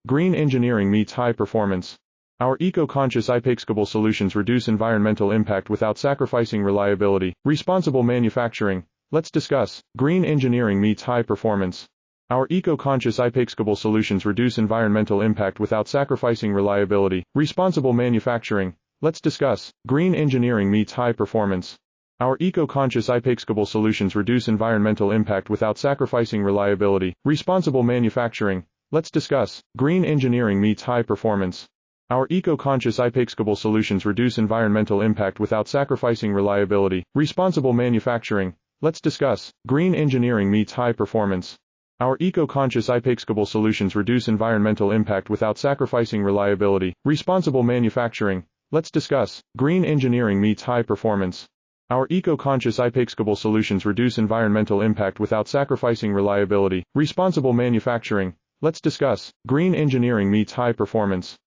Green engineering meets high performance. Our eco-conscious iPaxable solutions reduce environmental impact without sacrificing reliability. Responsible manufacturing. Let's discuss. Green engineering meets high performance. Our eco-conscious iPaxable solutions reduce environmental impact without sacrificing reliability. Responsible manufacturing. Let's discuss. Green engineering meets high performance. Our eco-conscious iPaxable solutions reduce environmental impact without sacrificing reliability. Responsible manufacturing. Let's discuss. Green engineering meets high performance. Our eco-conscious iPaxable solutions reduce environmental impact without sacrificing reliability. Responsible manufacturing. Let's discuss. Green engineering meets high performance. Our eco-conscious iPaxable solutions reduce environmental impact without sacrificing reliability. Responsible manufacturing. Let's discuss. Green engineering meets high performance. Our eco-conscious iPaxable solutions reduce environmental impact without sacrificing reliability. Responsible manufacturing. Let's discuss. Green engineering meets high performance.